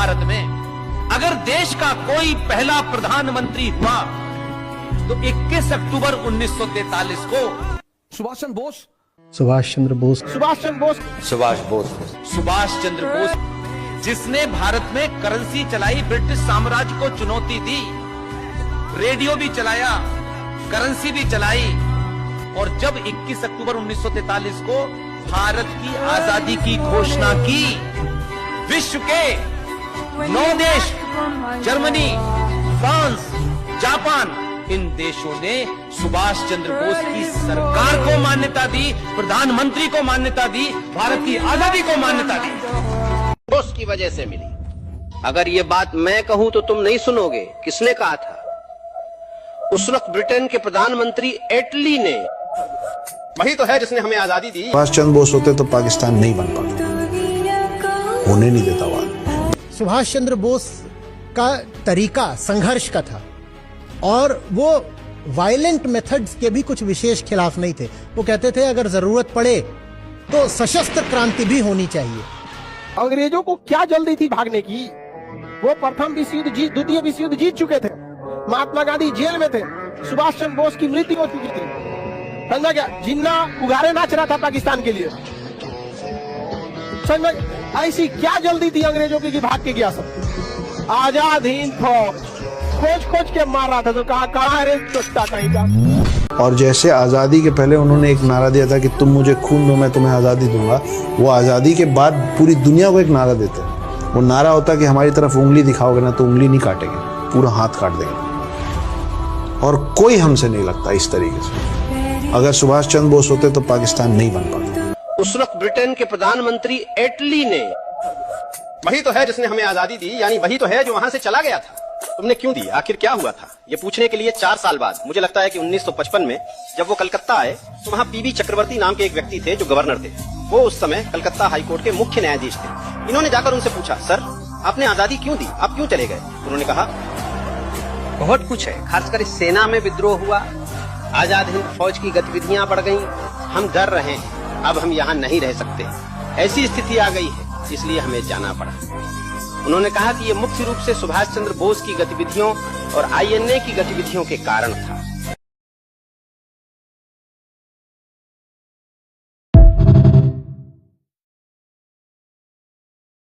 भारत में अगर देश का कोई पहला प्रधानमंत्री हुआ तो 21 अक्टूबर 1943 को सुभाष चंद्र बोस सुभाष चंद्र बोस सुभाष चंद्र बोस सुभाष बोस सुभाष चंद्र बोस जिसने भारत में करेंसी चलाई, ब्रिटिश साम्राज्य को चुनौती दी, रेडियो भी चलाया, करेंसी भी चलाई, और जब 21 अक्टूबर 1943 को भारत की आजादी की घोषणा की, विश्व के 9 देश जर्मनी, फ्रांस, जापान, इन देशों ने सुभाष चंद्र बोस की सरकार को मान्यता दी, प्रधानमंत्री को मान्यता दी, भारत की आजादी को मान्यता दी। बोस की वजह से मिली। अगर ये बात मैं कहूं तो तुम नहीं सुनोगे। किसने कहा था? उस वक्त ब्रिटेन के प्रधानमंत्री एटली ने। वही तो है जिसने हमें आजादी दी। सुभाष चंद्र बोस होते तो पाकिस्तान नहीं बन पाता, होने नहीं देता वाला। सुभाष चंद्र बोस का तरीका संघर्ष का था और वो वायलेंट मेथड्स के भी कुछ विशेष खिलाफ नहीं थे। वो कहते थे अगर जरूरत पड़े तो सशस्त्र क्रांति भी होनी चाहिए। अंग्रेजों को क्या जल्दी थी भागने की? वो प्रथम विश्व युद्ध जीत, द्वितीय विश्व युद्ध जीत चुके थे। महात्मा गांधी जेल में थे, सुभाष चंद्र बोस की मृत्यु हो चुकी थी। समझा क्या? जिन्ना उगारे नाच रहा था पाकिस्तान के लिए। समझ, ऐसी क्या जल्दी थी अंग्रेजों की कि भाग के गया सब। आजाद हिंद फौज खोज खोज के मार रहा था, तो कहा रे चोट्टा कहीं का। और जैसे आजादी के पहले उन्होंने एक नारा दिया था कि तुम मुझे खून दो मैं तुम्हें आजादी दूंगा, वो आजादी के बाद पूरी दुनिया को एक नारा देते हैं। वो नारा होता कि हमारी तरफ उंगली दिखाओगे ना तो उंगली नहीं काटेंगे, पूरा हाथ काट देंगे। और कोई हमसे नहीं लगता इस तरीके से। अगर सुभाष चंद्र बोस होते तो पाकिस्तान नहीं बन पाता। उस वक्त ब्रिटेन के प्रधानमंत्री एटली ने। वही तो है जिसने हमें आजादी दी, यानी वही तो है जो वहां से चला गया था। तुमने क्यों दी? आखिर क्या हुआ था? ये पूछने के लिए 4 साल बाद, मुझे लगता है कि 1955 में जब वो कलकत्ता आए तो वहाँ पीबी चक्रवर्ती नाम के एक व्यक्ति थे जो गवर्नर थे। वो उस समय कलकत्ता हाई कोर्ट के मुख्य न्यायाधीश थे। इन्होंने जाकर उनसे पूछा, सर आपने आजादी क्यों दी, आप क्यों चले गए? उन्होंने कहा बहुत कुछ है, खासकर इस सेना में विद्रोह हुआ, आजाद हिंद फौज की गतिविधियां बढ़ गई, हम डर रहे हैं, अब हम यहाँ नहीं रह सकते, ऐसी स्थिति आ गई है, इसलिए हमें जाना पड़ा। उन्होंने कहा कि ये मुख्य रूप से सुभाष चंद्र बोस की गतिविधियों और आईएनए की गतिविधियों के कारण था।